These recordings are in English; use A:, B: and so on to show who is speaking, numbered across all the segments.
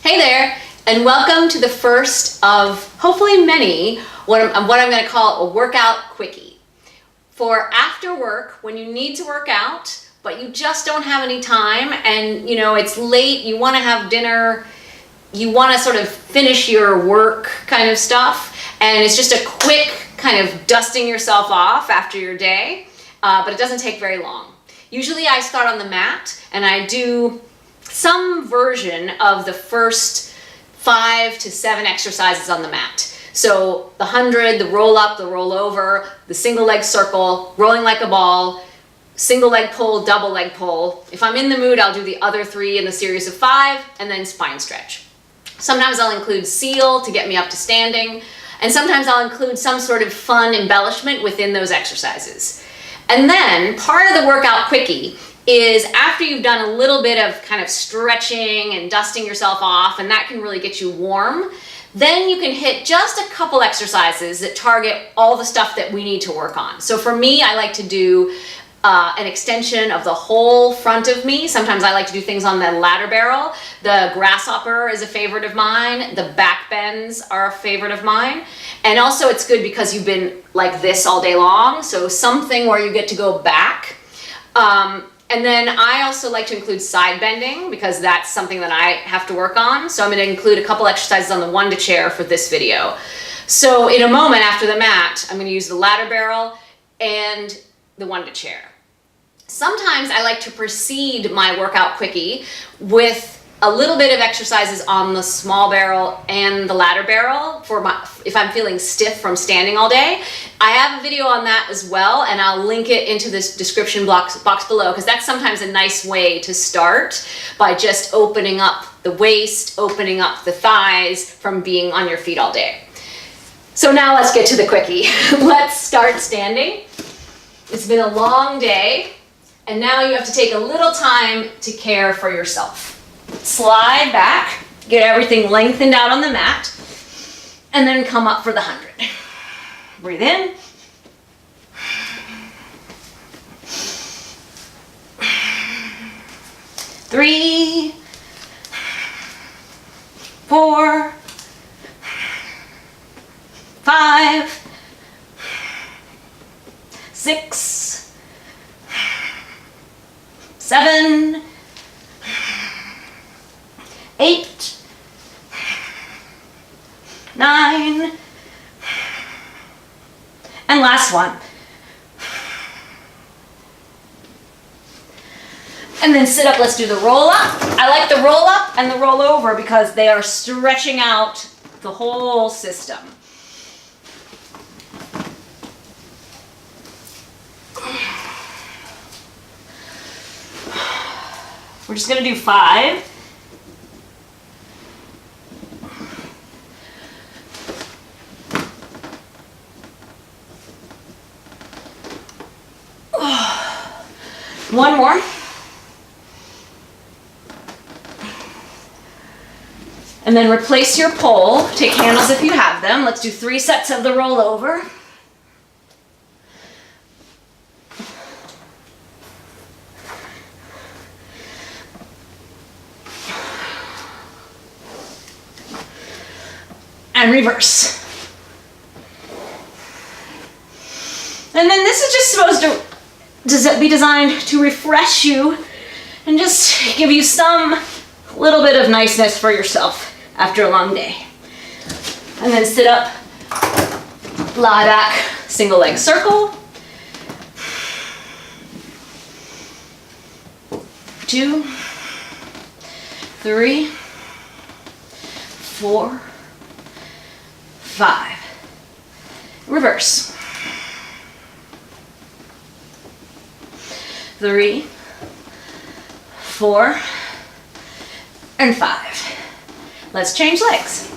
A: Hey there, and welcome to the first of hopefully many what I'm going to call a workout quickie. For after work, when you need to work out, but you just don't have any time and it's late, you want to have dinner, you want to sort of finish your work kind of stuff, and it's just a quick kind of dusting yourself off after your day, but it doesn't take very long. Usually I start on the mat and I do some version of the first 5 to 7 exercises on the mat. So the 100, the roll up, the roll over, the single leg circle, rolling like a ball, single leg pull, double leg pull. If I'm in the mood, I'll do the other 3 in the series of 5, and then spine stretch. Sometimes I'll include seal to get me up to standing, and sometimes I'll include some sort of fun embellishment within those exercises. And then part of the workout quickie is after you've done a little bit of kind of stretching and dusting yourself off, and that can really get you warm, then you can hit just a couple exercises that target all the stuff that we need to work on. So for me, I like to do an extension of the whole front of me. Sometimes I like to do things on the ladder barrel. The Grasshopper is a favorite of mine. The back bends are a favorite of mine. And also it's good because you've been like this all day long, so something where you get to go back. And then I also like to include side bending because that's something that I have to work on. So I'm going to include a couple exercises on the one to chair for this video. So in a moment after the mat, I'm going to use the ladder barrel and the one to chair. Sometimes I like to precede my workout quickie with a little bit of exercises on the small barrel and the ladder barrel if I'm feeling stiff from standing all day. I have a video on that as well, and I'll link it into this description box below, because that's sometimes a nice way to start by just opening up the waist, opening up the thighs from being on your feet all day. So now let's get to the quickie. Let's start standing. It's been a long day, and now you have to take a little time to care for yourself. Slide back, get everything lengthened out on the mat, and then come up for the 100. Breathe in. Three, 4, 5, 6, 7, 8, 9, and last one. And then sit up, let's do the roll up. I like the roll up and the roll over because they are stretching out the whole system. We're just gonna do 5. One more. And then replace your pole. Take handles if you have them. Let's do 3 sets of the roll over. And reverse. And then this is just supposed to be designed to refresh you and just give you some little bit of niceness for yourself after a long day. And then sit up, lie back, single leg circle. 2, 3, 4, 5. Reverse. 3, 4, and 5. Let's change legs.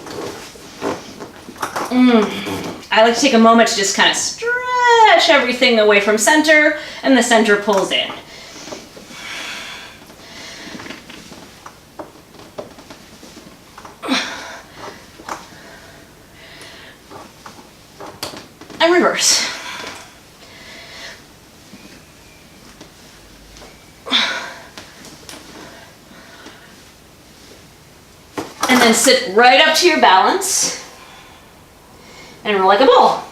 A: I like to take a moment to just kind of stretch everything away from center, and the center pulls in. And reverse. And then sit right up to your balance and roll like a ball.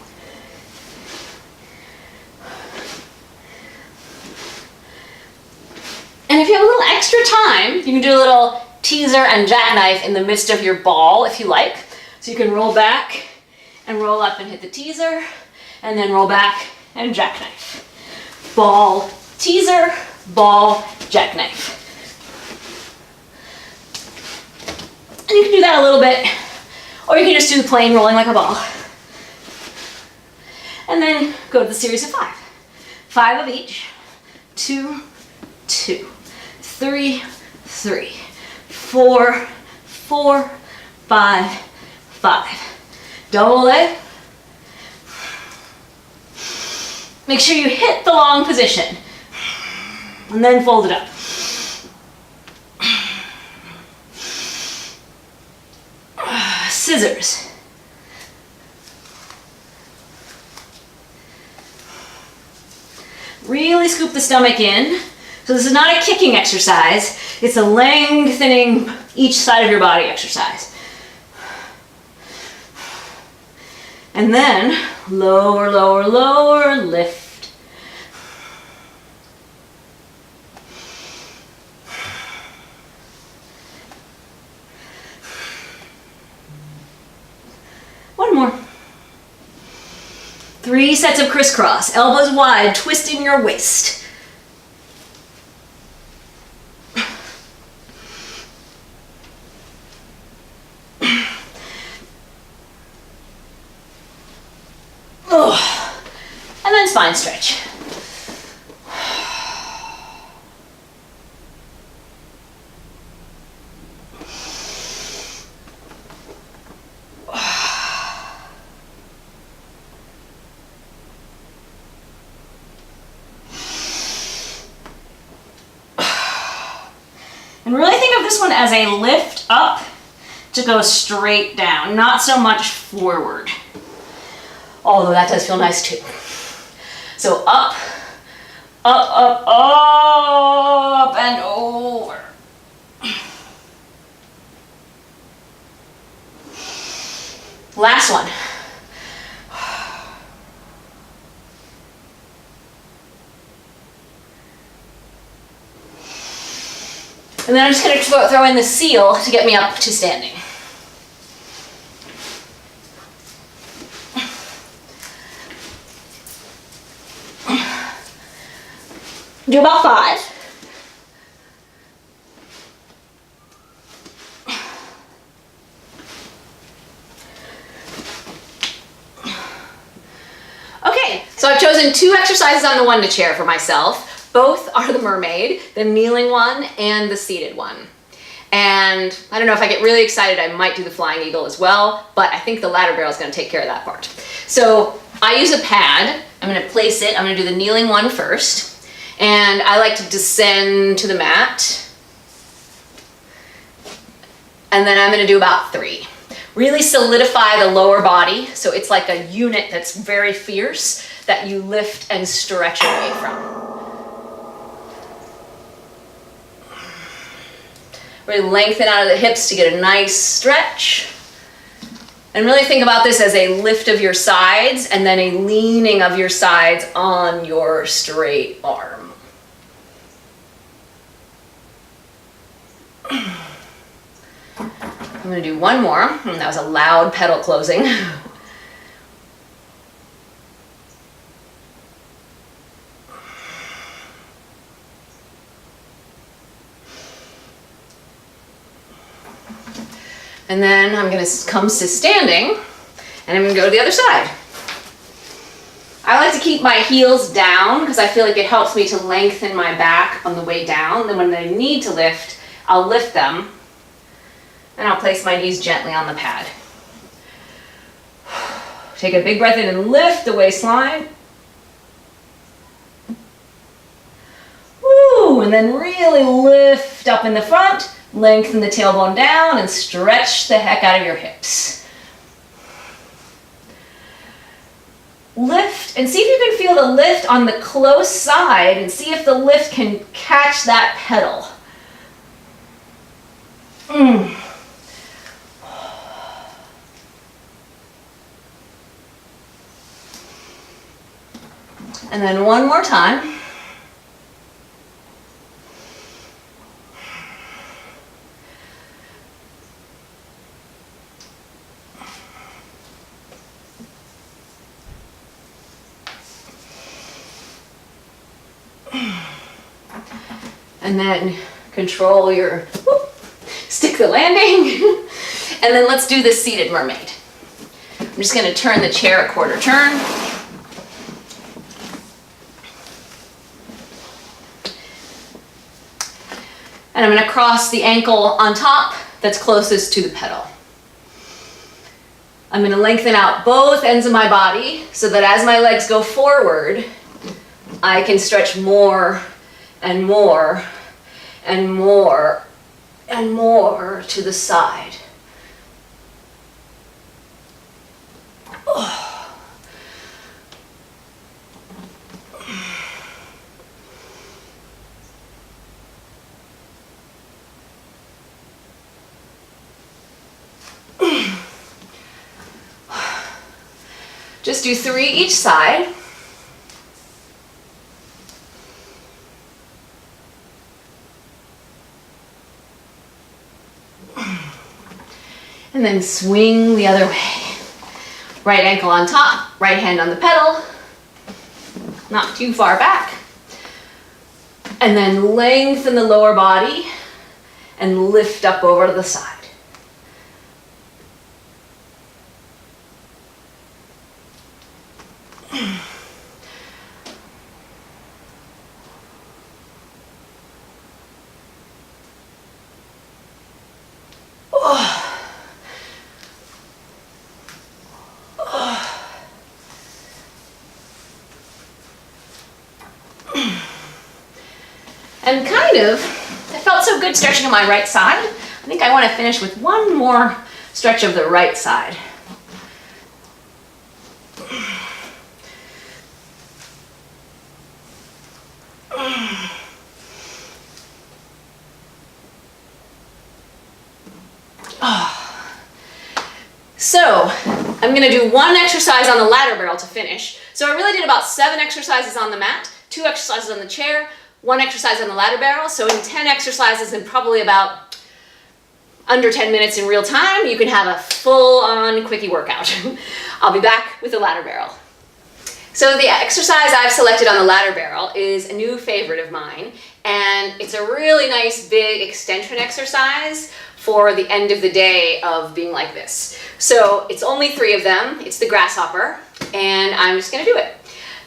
A: And if you have a little extra time, you can do a little teaser and jackknife in the midst of your ball if you like. So you can roll back and roll up and hit the teaser, and then roll back and jackknife. Ball, teaser, ball, jackknife. And you can do that a little bit, or you can just do the plain rolling like a ball. And then go to the series of 5. 5 of each. 2, 2, 3, 3, 4, 4, 5, 5. Double leg. Make sure you hit the long position. And then fold it up. Scissors. Really scoop the stomach in. So this is not a kicking exercise. It's a lengthening each side of your body exercise. And then lower, lower, lower, lift. One more. 3 sets of crisscross, elbows wide, twisting your waist. Oh. And then spine stretch. And really think of this one as a lift up to go straight down, not so much forward. Although that does feel nice too. So up, up, up, up, and over. Last one. And then I'm just going to throw in the seal to get me up to standing. Do about 5. Okay, so I've chosen 2 exercises on the one to chair for myself. Both are the mermaid, the kneeling one and the seated one. And I don't know, if I get really excited, I might do the flying eagle as well, but I think the ladder barrel is going to take care of that part. So I use a pad. I'm going to place it. I'm going to do the kneeling one first. And I like to descend to the mat. And then I'm going to do about 3. Really solidify the lower body, so it's like a unit that's very fierce that you lift and stretch away from. Really lengthen out of the hips to get a nice stretch. And really think about this as a lift of your sides and then a leaning of your sides on your straight arm. I'm going to do one more. And that was a loud pedal closing. And then I'm going to come to standing, and I'm going to go to the other side. I like to keep my heels down because I feel like it helps me to lengthen my back on the way down. Then when I need to lift, I'll lift them, and I'll place my knees gently on the pad. Take a big breath in and lift the waistline. Woo, and then really lift up in the front. Lengthen the tailbone down and stretch the heck out of your hips. Lift and see if you can feel the lift on the close side and see if the lift can catch that pedal. And then one more time. And then control your, stick the landing. And then let's do the seated mermaid. I'm just gonna turn the chair a quarter turn. And I'm gonna cross the ankle on top that's closest to the pedal. I'm gonna lengthen out both ends of my body so that as my legs go forward, I can stretch more and more and more and more to the side. Oh. Just do 3 each side. And then swing the other way. Right ankle on top, right hand on the pedal, not too far back. And then lengthen the lower body and lift up over to the side. And I felt so good stretching on my right side. I think I want to finish with one more stretch of the right side. So I'm going to do one exercise on the ladder barrel to finish. So I really did about 7 exercises on the mat, 2 exercises on the chair, 1 exercise on the ladder barrel. So in 10 exercises and probably about under 10 minutes in real time, you can have a full-on quickie workout. I'll be back with the ladder barrel. So the exercise I've selected on the ladder barrel is a new favorite of mine, and it's a really nice big extension exercise for the end of the day of being like this. So it's only 3 of them. It's the Grasshopper, and I'm just gonna do it.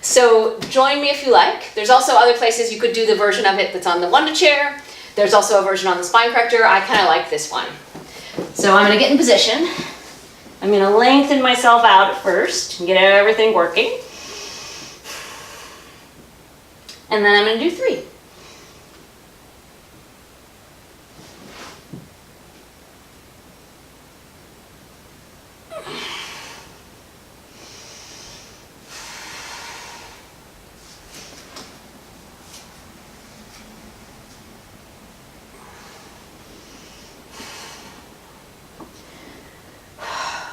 A: So join me if you like. There's also other places you could do the version of it that's on the Wonder chair. There's also a version on the spine corrector. I kind of like this one. So I'm gonna get in position. I'm gonna lengthen myself out at first and get everything working. And then I'm gonna do 3.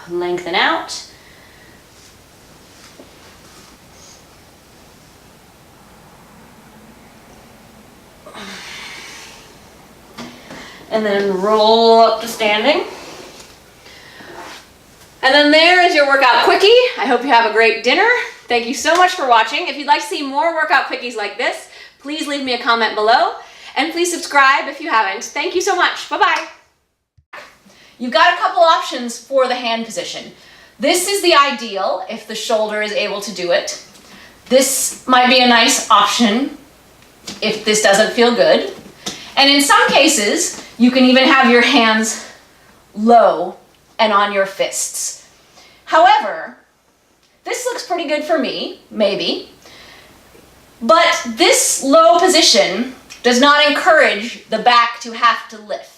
A: Lengthen out. And then roll up to standing. And then there is your workout quickie. I hope you have a great dinner. Thank you so much for watching. If you'd like to see more workout quickies like this, please leave me a comment below. And please subscribe if you haven't. Thank you so much. Bye-bye. You've got a couple options for the hand position. This is the ideal if the shoulder is able to do it. This might be a nice option if this doesn't feel good. And in some cases, you can even have your hands low and on your fists. However, this looks pretty good for me, maybe. But this low position does not encourage the back to have to lift.